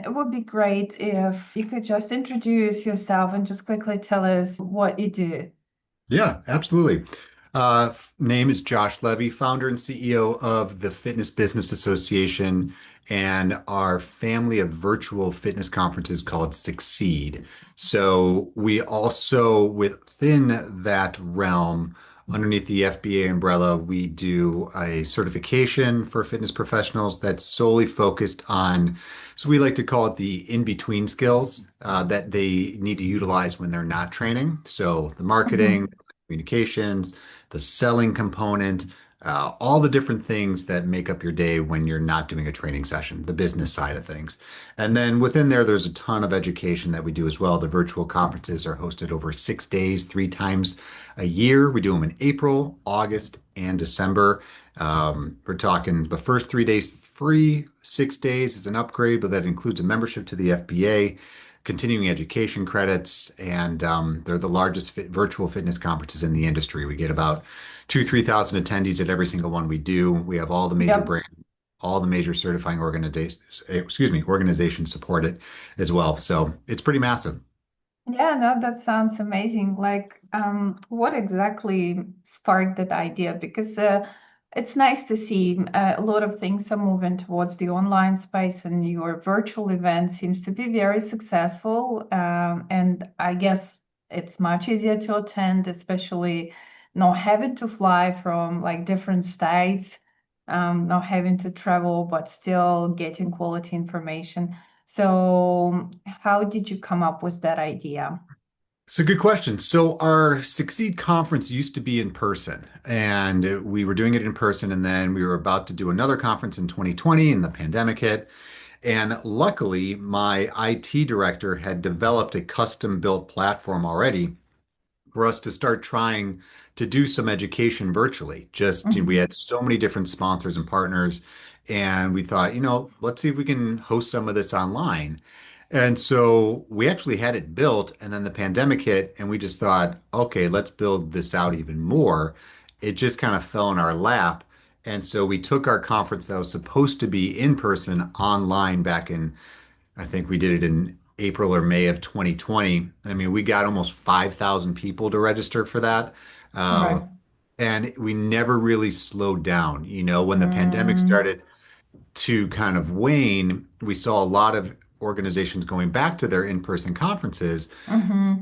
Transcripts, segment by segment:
It would be great if you could just introduce yourself and just quickly tell us what you do. Yeah, absolutely. Name is Josh Levy, founder and CEO of the Fitness Business Association and our family of virtual fitness conferences called Succeed. So we also, within that realm, underneath the FBA umbrella, we do a certification for fitness professionals that's solely focused on, so we like to call it the in-between skills that they need to utilize when they're not training. So the marketing, Mhm. communications, the selling component, all the different things that make up your day when you're not doing a training session, the business side of things. And then within there, there's a ton of education that we do as well. The virtual conferences are hosted over 6 days, 3 times a year. We do them in April, August, and December. We're talking the first 3 days free, 6 days is an upgrade, but that includes a membership to the FBA, continuing education credits, and they're the largest virtual fitness conferences in the industry. We get about 3,000 attendees at every single one we do. We have all the major Yep. brands, all the major certifying organizations support it as well. So it's pretty massive. Yeah, no, that sounds amazing. Like, what exactly sparked that idea? Because it's nice to see a lot of things are moving towards the online space, and your virtual event seems to be very successful. And I guess it's much easier to attend, especially not having to fly from like different states, not having to travel, but still getting quality information. So, how did you come up with that idea? It's a good question. So our Succeed conference used to be in person, and we were doing it in person, and then we were about to do another conference in 2020, and the pandemic hit. And luckily, my IT director had developed a custom-built platform already for us to start trying to do some education virtually. Just, we Mhm. had so many different sponsors and partners, and we thought, let's see if we can host some of this online. And so we actually had it built, and then the pandemic hit, and we just thought, okay, let's build this out even more. It just kind of fell in our lap. And so we took our conference that was supposed to be in person online back in, I think we did it in April or May of 2020. I mean, we got almost 5,000 people to register for that. Uh, Right. and we never really slowed down. When the pandemic Mm, started to kind of wane, we saw a lot of organizations going back to their in-person conferences, hmm.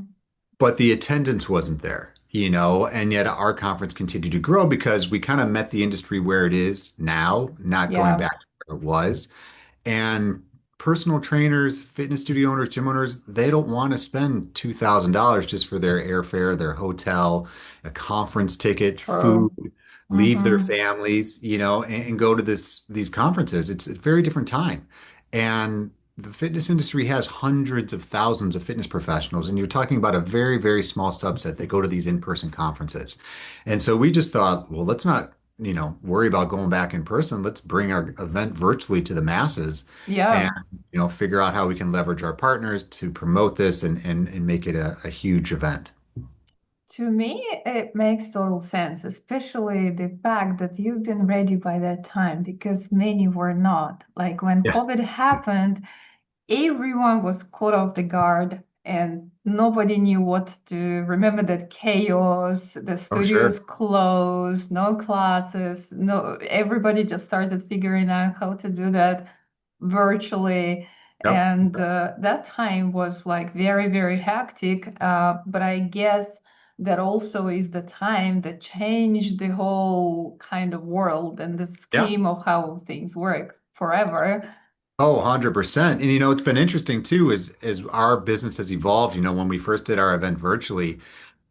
but the attendance wasn't there, and yet our conference continued to grow because we kind of met the industry where it is now, not going Yeah. back to where it was. And personal trainers, fitness studio owners, gym owners, they don't want to spend $2,000 just for their airfare, their hotel, a conference ticket, food, True. leave their Hmm. families, and go to these conferences. It's a very different time. And the fitness industry has hundreds of thousands of fitness professionals, and you're talking about a very, very small subset that go to these in-person conferences. And so we just thought, well, let's not, worry about going back in person. Let's bring our event virtually to the masses and, Yeah. figure out how we can leverage our partners to promote this and make it a huge event. To me, it makes total sense, especially the fact that you've been ready by that time because many were not. Like when Yeah, COVID happened, everyone was caught off the guard and nobody knew what to do. Remember that chaos, the oh, studios sure. closed, no classes, no, everybody just started figuring out how to do that virtually. Yep. And that time was like very, very hectic. But I guess that also is the time that changed the whole kind of world and the Yeah. scheme of how things work forever. Oh, 100%. And it's been interesting too, as our business has evolved. When we first did our event virtually,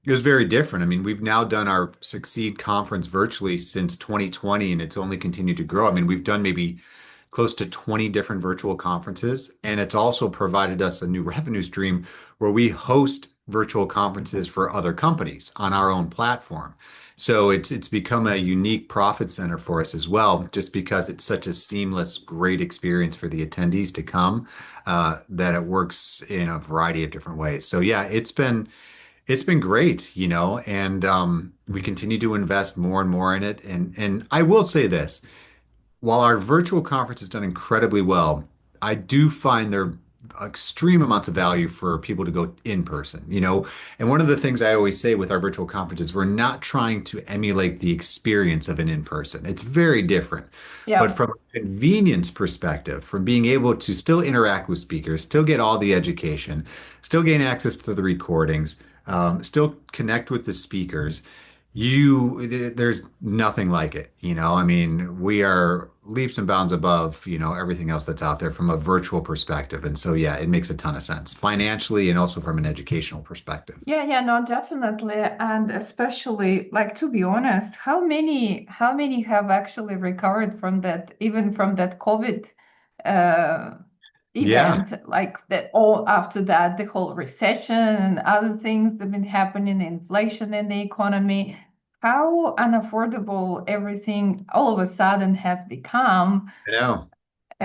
it was very different. I mean, we've now done our Succeed conference virtually since 2020, and it's only continued to grow. I mean, we've done maybe close to 20 different virtual conferences, and it's also provided us a new revenue stream where we host virtual conferences for other companies on our own platform. So it's become a unique profit center for us as well, just because it's such a seamless, great experience for the attendees to come, that it works in a variety of different ways. So yeah, it's been great, and we continue to invest more and more in it. And I will say this, while our virtual conference has done incredibly well, I do find there extreme amounts of value for people to go in person, you know. And one of the things I always say with our virtual conferences, we're not trying to emulate the experience of an in-person. It's very different. But Yeah. from a convenience perspective, from being able to still interact with speakers, still get all the education, still gain access to the recordings, still connect with the speakers, there's nothing like it, you know. I mean, we are leaps and bounds above, you know, everything else that's out there from a virtual perspective. And so, yeah, it makes a ton of sense financially and also from an educational perspective. Yeah, yeah, no, definitely. And especially, like, to be honest, how many have actually recovered from that, even from that COVID uh Yeah, event, like that all after that, the whole recession and other things that have been happening, inflation in the economy, how unaffordable everything all of a sudden has become. I know.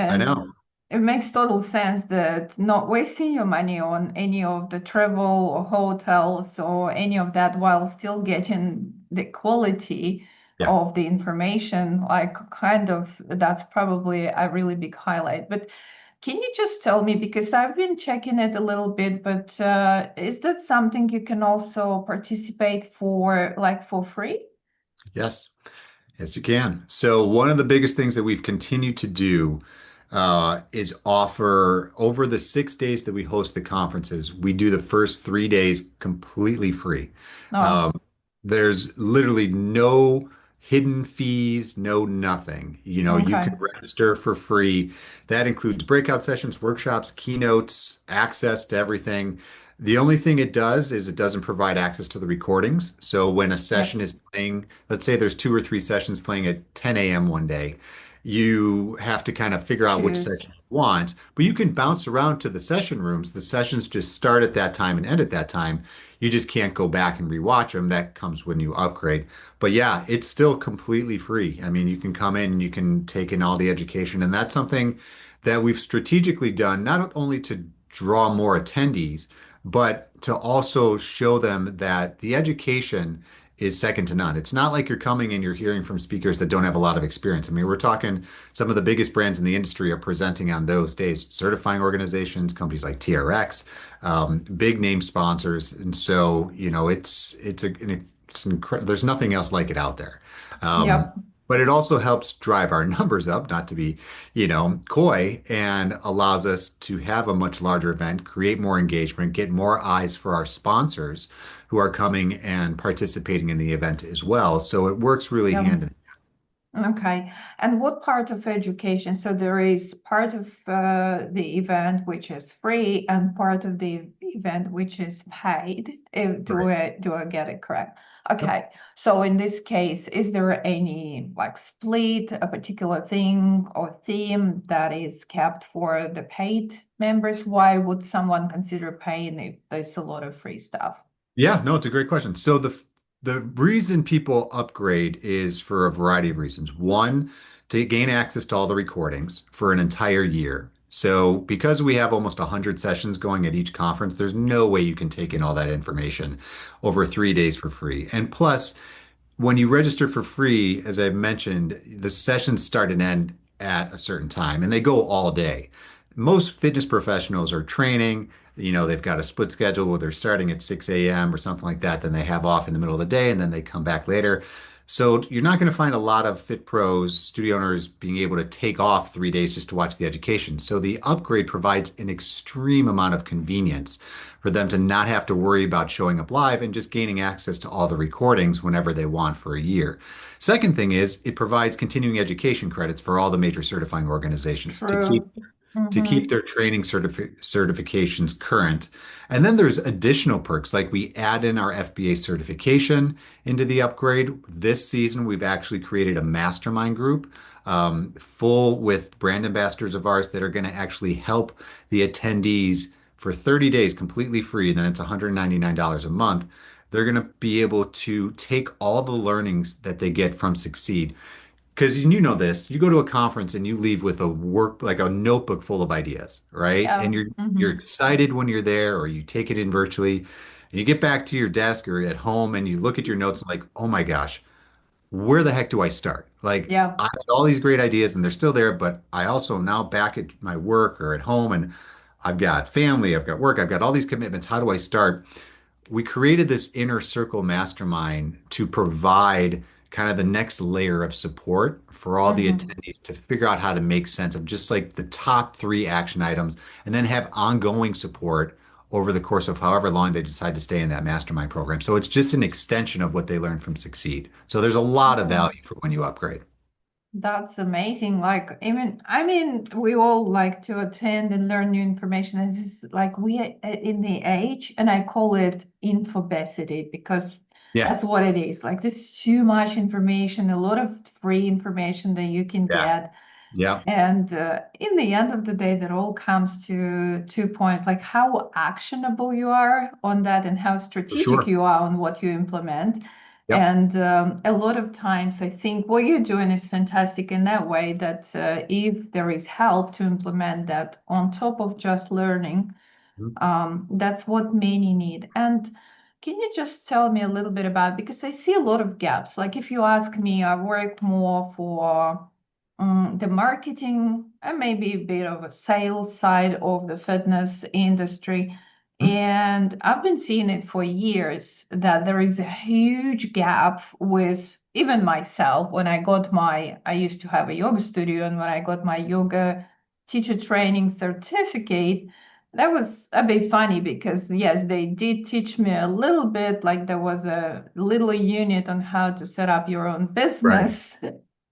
I And know. it makes total sense that not wasting your money on any of the travel or hotels or any of that while still getting the quality Yeah. of the information, like kind of that's probably a really big highlight. But can you just tell me, because I've been checking it a little bit, but is that something you can also participate for, like for free? Yes. Yes, you can. So one of the biggest things that we've continued to do is offer over the 6 days that we host the conferences, we do the first 3 days completely free. No. Um, there's literally no hidden fees, no nothing. You know, you can Okay. register for free. That includes breakout sessions, workshops, keynotes, access to everything. The only thing it does is it doesn't provide access to the recordings. So when a session Yep. is playing, let's say there's 2 or 3 sessions playing at 10 a.m. one day, you have to kind of figure out which Choose. session you want, but you can bounce around to the session rooms. The sessions just start at that time and end at that time. You just can't go back and rewatch them. That comes when you upgrade. But yeah, it's still completely free. I mean, you can come in and you can take in all the education, and that's something that we've strategically done, not only to draw more attendees, but to also show them that the education is second to none. It's not like you're coming and you're hearing from speakers that don't have a lot of experience. I mean, we're talking some of the biggest brands in the industry are presenting on those days, certifying organizations, companies like TRX, big name sponsors. And so, you know, there's nothing else like it out there. Yep. But it also helps drive our numbers up, not to be, you know, coy, and allows us to have a much larger event, create more engagement, get more eyes for our sponsors who are coming and participating in the event as well. So it works really Yep. hand in. Okay. And what part of education? So there is part of the event which is free and part of the event which is paid. Do Right. I get it correct? Yep. Okay. So in this case, is there any like split, a particular thing or theme that is kept for the paid members? Why would someone consider paying if there's a lot of free stuff? Yeah, no, it's a great question. So the reason people upgrade is for a variety of reasons. One, to gain access to all the recordings for an entire year. So because we have almost 100 sessions going at each conference, there's no way you can take in all that information over 3 days for free. And plus, when you register for free, as I mentioned, the sessions start and end at a certain time and they go all day. Most fitness professionals are training, you know, they've got a split schedule where they're starting at 6 a.m. or something like that, then they have off in the middle of the day and then they come back later. So you're not going to find a lot of fit pros, studio owners being able to take off 3 days just to watch the education. So the upgrade provides an extreme amount of convenience for them to not have to worry about showing up live and just gaining access to all the recordings whenever they want for a year. Second thing is it provides continuing education credits for all the major certifying organizations True. to keep Mm-hmm. their training certifications current. And then there's additional perks, like we add in our FBA certification into the upgrade. This season, we've actually created a mastermind group full with brand ambassadors of ours that are going to actually help the attendees for 30 days completely free. And then it's $199 a month. They're going to be able to take all the learnings that they get from Succeed, because you know this, you go to a conference and you leave with a work like a notebook full of ideas, right? Yeah. And you're Mm-hmm. excited when you're there, or you take it in virtually, and you get back to your desk or at home and you look at your notes and like, oh my gosh, where the heck do I start? Like Yeah. I had all these great ideas and they're still there, but I also am now back at my work or at home and I've got family, I've got work, I've got all these commitments. How do I start? We created this inner circle mastermind to provide kind of the next layer of support for all the Hmm. attendees to figure out how to make sense of just like the top three action items and then have ongoing support over the course of however long they decide to stay in that mastermind program. So it's just an extension of what they learned from Succeed. So there's a lot of Yeah. value for when you upgrade. That's amazing. Like, even, I mean, we all like to attend and learn new information. It's just like we are in the age, and I call it infobesity because Yeah. that's what it is. Like, there's too much information, a lot of free information that you can Yeah. get. Yeah. And in the end of the day, that all comes to 2 points, like how actionable you are on that and how For strategic sure. you are on what you implement. Yep. And a lot of times, I think what you're doing is fantastic in that way that if there is help to implement that on top of just learning, Mhm. that's what many need. And can you just tell me a little bit about, because I see a lot of gaps. Like if you ask me, I work more for the marketing and maybe a bit of a sales side of the fitness industry. Mhm. And I've been seeing it for years that there is a huge gap with even myself. When I used to have a yoga studio, and when I got my yoga teacher training certificate, that was a bit funny because, yes, they did teach me a little bit, like there was a little unit on how to set up your own Right. business,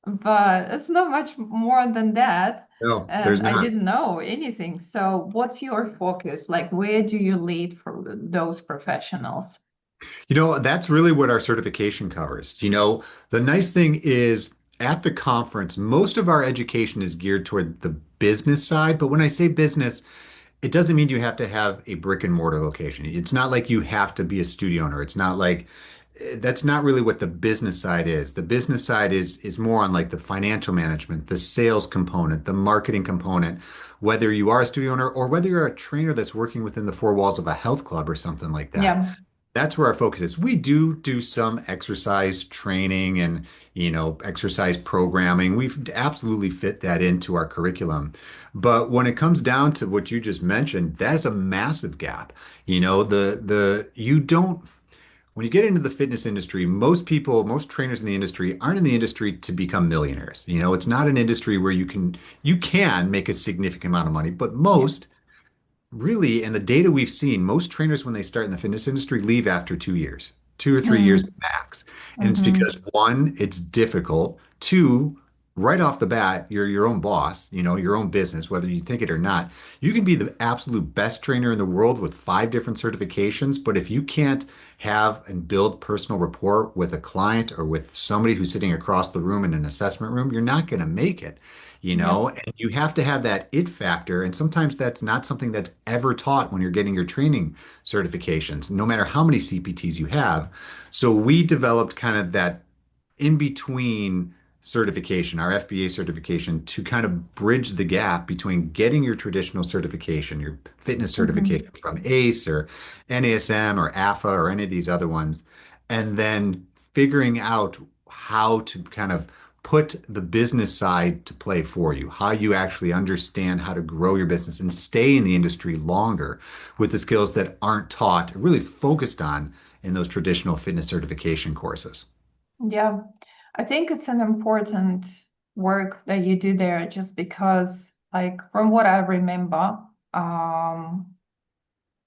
but it's not much more than that. No, there's And I not. didn't know anything. So, what's your focus? Like, where do you lead for those professionals? That's really what our certification covers. The nice thing is at the conference, most of our education is geared toward the business side. But when I say business, it doesn't mean you have to have a brick and mortar location. It's not like you have to be a studio owner. It's not like that's not really what the business side is. The business side is more on like the financial management, the sales component, the marketing component, whether you are a studio owner or whether you're a trainer that's working within the four walls of a health club or something like that. Yeah. That's where our focus is. We do some exercise training and, exercise programming. We've absolutely fit that into our curriculum. But when it comes down to what you just mentioned, that is a massive gap. You don't when you get into the fitness industry, most people, most trainers in the industry aren't in the industry to become millionaires. It's not an industry where you can make a significant amount of money, but Yeah. most really, and the data we've seen, most trainers, when they start in the fitness industry, leave after 2 years, 2 or 3 years Mm, max. And it's mm-hmm. because one, it's difficult. Two, right off the bat, you're your own boss, your own business, whether you think it or not. You can be the absolute best trainer in the world with five different certifications, but if you can't have and build personal rapport with a client or with somebody who's sitting across the room in an assessment room, you're not going to make it Yeah. and you have to have that it factor. And sometimes that's not something that's ever taught when you're getting your training certifications, no matter how many CPTs you have. So we developed kind of that in between certification, our FBA certification, to kind of bridge the gap between getting your traditional certification, your fitness Mm-hmm. certification from ACE or NASM or AFA or any of these other ones, and then figuring out how to kind of put the business side to play for you, how you actually understand how to grow your business and stay in the industry longer with the skills that aren't taught, really focused on in those traditional fitness certification courses. Yeah. I think it's an important work that you do there just because, like, from what I remember, um,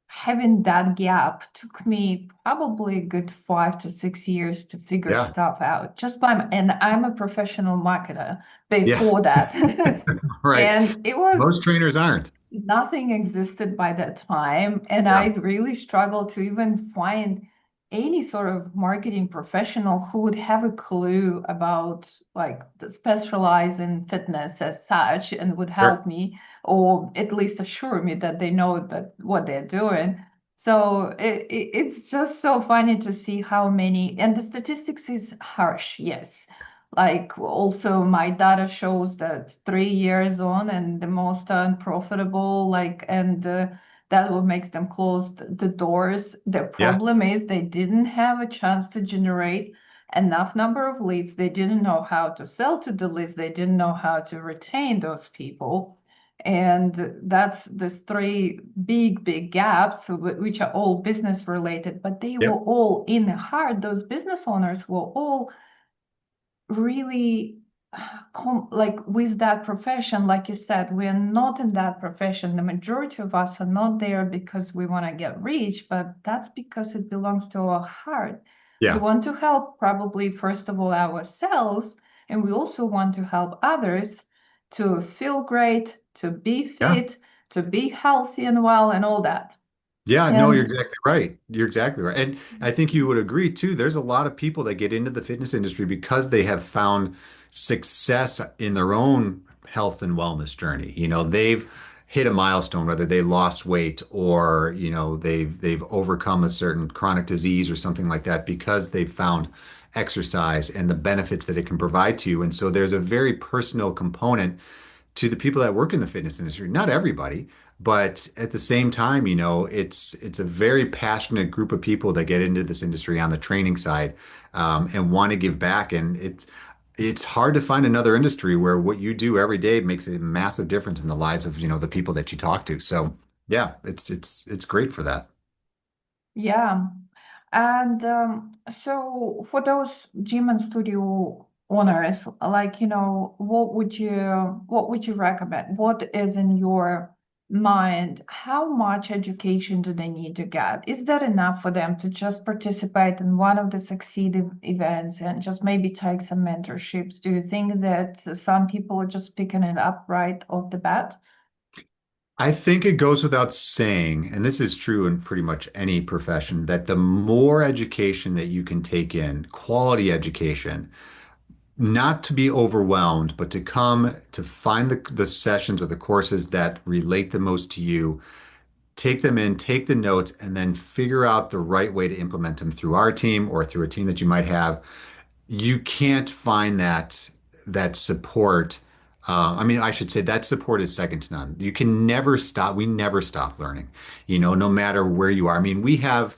having that gap took me probably a good 5 to 6 years to figure Yeah. stuff out just and I'm a professional marketer Yeah. before that. Right. And it was Most trainers aren't. nothing existed by that time, and I Yeah. really struggled to even find any sort of marketing professional who would have a clue about like the specialize in fitness as such and would Sure. help me or at least assure me that they know that what they're doing. So it's just so funny to see how many, and the statistics is harsh, yes. Like also my data shows that 3 years on and the most unprofitable, like, and that what makes them close the doors. The Yeah. problem is they didn't have a chance to generate enough number of leads. They didn't know how to sell to the leads. They didn't know how to retain those people. And that's these three big gaps, which are all business related, but they were Yep. all in the heart. Those business owners were all really like with that profession, like you said, we're not in that profession. The majority of us are not there because we want to get rich, but that's because it belongs to our heart. We Yeah. want to help, probably, first of all, ourselves, and we also want to help others to feel great, to be Yeah. fit, to be healthy and well, and all that. Yeah, no, you're And exactly right. You're exactly right. And I think you would agree too. There's a lot of people that get into the fitness industry because they have found success in their own health and wellness journey. They've hit a milestone, whether they lost weight or, they've overcome a certain chronic disease or something like that because they've found exercise and the benefits that it can provide to you. And so there's a very personal component to the people that work in the fitness industry. Not everybody, but at the same time, it's a very passionate group of people that get into this industry on the training side, and want to give back. And it's hard to find another industry where what you do every day makes a massive difference in the lives of, the people that you talk to. So yeah, it's great for that. yeah. And so for those gym and studio owners, like, what would you recommend? What is in your mind? How much education do they need to get? Is that enough for them to just participate in one of the Succeed events and just maybe take some mentorships? Do you think that some people are just picking it up right off the bat? I think it goes without saying, and this is true in pretty much any profession, that the more education that you can take in, quality education, not to be overwhelmed, but to come to find the sessions or the courses that relate the most to you, take them in, take the notes, and then figure out the right way to implement them through our team or through a team that you might have. You can't find that support. I mean, I should say that support is second to none. You can never stop. We never stop learning, no matter where you are. I mean, we have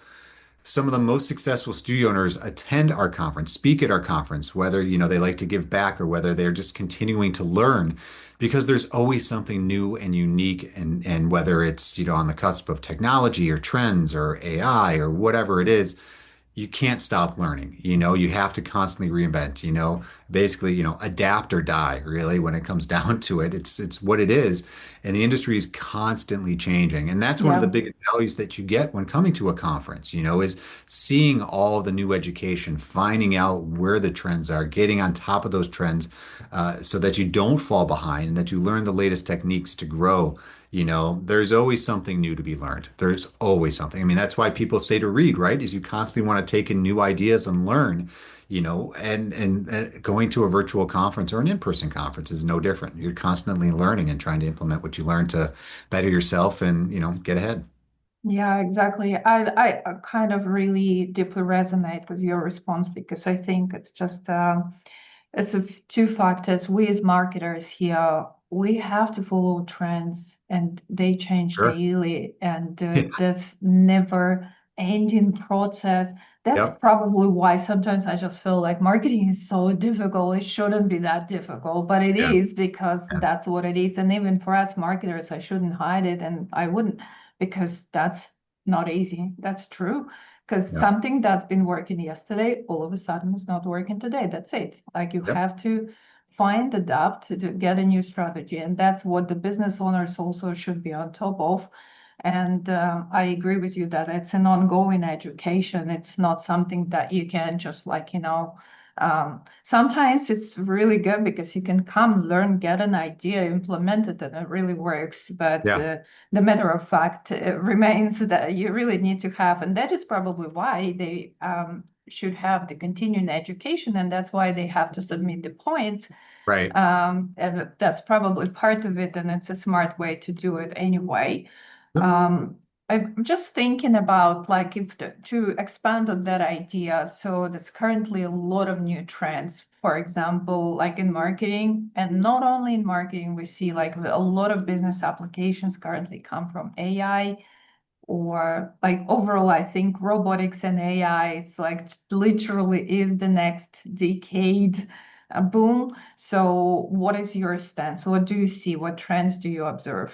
some of the most successful studio owners attend our conference, speak at our conference, whether, they like to give back or whether they're just continuing to learn, because there's always something new and unique, and whether it's, on the cusp of technology or trends or AI or whatever it is, you can't stop learning. You have to constantly reinvent, basically, adapt or die, really, when it comes down to it. It's what it is. And the industry is constantly changing. And that's one of the Yeah. biggest values that you get when coming to a conference, is seeing all the new education, finding out where the trends are, getting on top of those trends, so that you don't fall behind and that you learn the latest techniques to grow. There's always something new to be learned. There's always something. I mean, that's why people say to read, right? Is you constantly want to take in new ideas and learn, and going to a virtual conference or an in-person conference is no different. You're constantly learning and trying to implement what you learn to better yourself and, get ahead. Yeah, exactly. I kind of really deeply resonate with your response because I think it's just it's two factors. We as marketers here, we have to follow trends and they change Sure. daily, and Yeah. this never ending process. That's Yep. probably why sometimes I just feel like marketing is so difficult. It shouldn't be that difficult, but it Yeah. is because Yeah. that's what it is. And even for us marketers, I shouldn't hide it, and I wouldn't, because that's not easy. That's true. Because Yeah. something that's been working yesterday, all of a sudden is not working today. That's it. Like, you Yep. have to find, adapt to get a new strategy. And that's what the business owners also should be on top of. And I agree with you that it's an ongoing education. It's not something that you can just, like, sometimes it's really good because you can come, learn, get an idea, implement it, and it really works. But Yeah. the matter of fact remains that you really need to have, and that is probably why they should have the continuing education, and that's why they have to submit the points. Right. And that's probably part of it, and it's a smart way to do it anyway. Yep. Um, I'm just thinking about, like, if to expand on that idea. So there's currently a lot of new trends, for example, like in marketing, and not only in marketing, we see like a lot of business applications currently come from AI. or like overall, I think robotics and AI, it's like literally is the next decade boom. So what is your stance? What do you see? What trends do you observe?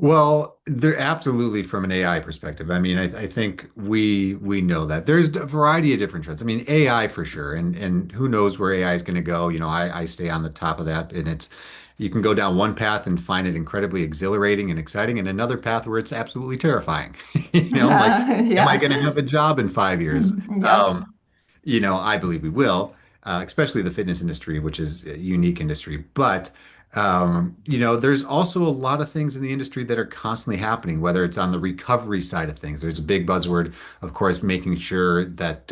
Well, they're absolutely from an AI perspective. I mean, I think we know that there's a variety of different trends. I mean, AI for sure, and who knows where AI is going to go. You know, I stay on the top of that, and it's you can go down one path and find it incredibly exhilarating and exciting, and another path where it's absolutely terrifying. You know, like, am I Yeah. going to have a job in 5 years? Yep. I believe we will, especially the fitness industry, which is a unique industry. But there's also a lot of things in the industry that are constantly happening, whether it's on the recovery side of things. There's a big buzzword, of course, making sure that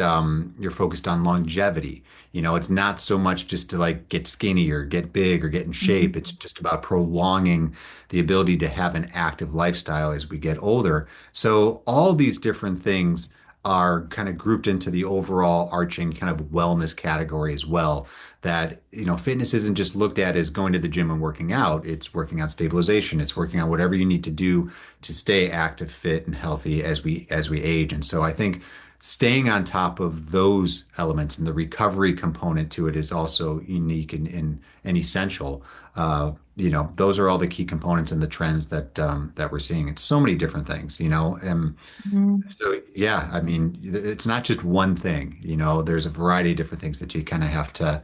you're focused on longevity. You know, it's not so much just to like get skinny or get big or get in shape. It's just about prolonging the ability to have an active lifestyle as we get older. So all these different things are kind of grouped into the overall arching kind of wellness category as well. That, fitness isn't just looked at as going to the gym and working out. It's working on stabilization. It's working on whatever you need to do to stay active, fit, and healthy as we age. And so I think staying on top of those elements and the recovery component to it is also unique and essential. Those are all the key components and the trends that we're seeing. It's so many different things, and Mhm. so yeah, I mean, it's not just one thing, there's a variety of different things that you kind of have to,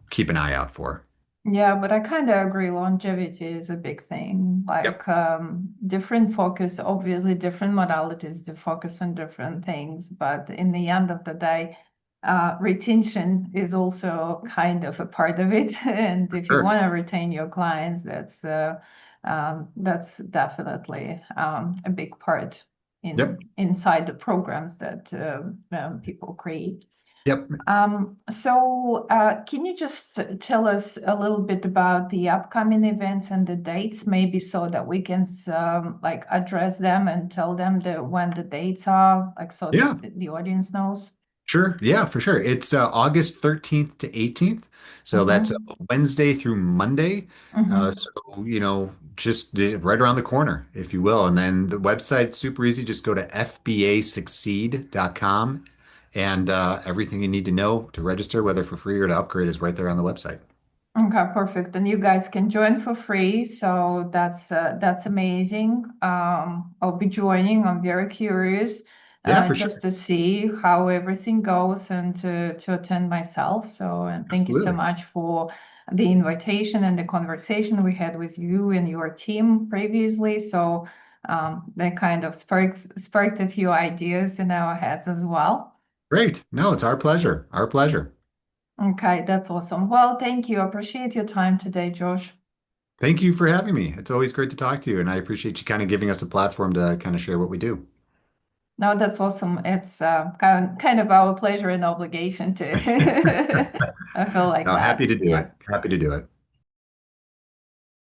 keep an eye out for. Yeah, but I kind of agree. Longevity is a big thing. Yep. Like different focus, obviously different modalities to focus on different things. But in the end of the day, retention is also kind of a part of it. And if you Sure. want to retain your clients, that's definitely a big part Yep. inside the programs that people create. Yep. Can you just tell us a little bit about the upcoming events and the dates, maybe so that we can like address them and tell them when the dates are, like so Yeah. the audience knows? Sure. Yeah, for sure. It's August 13th to 18th. So that's Mm-hmm. Wednesday through Monday. Mm-hmm. So, just right around the corner, if you will. And then the website's super easy. Just go to fbasucceed.com and everything you need to know to register, whether for free or to upgrade, is right there on the website. Okay, perfect. And you guys can join for free, so that's amazing. I'll be joining. I'm very curious, Yeah, for just sure. to see how everything goes and to attend myself. So, and thank you so Absolutely. much for the invitation and the conversation we had with you and your team previously. So, that kind of sparked a few ideas in our heads as well. Great. No, it's our pleasure. Our pleasure. Okay, that's awesome. Well, thank you. I appreciate your time today, Josh. Thank you for having me. It's always great to talk to you, and I appreciate you kind of giving us a platform to kind of share what we do. No, that's awesome. It's kind of our pleasure and obligation to. I feel like No, happy that. to do Yeah. it. Happy to do it.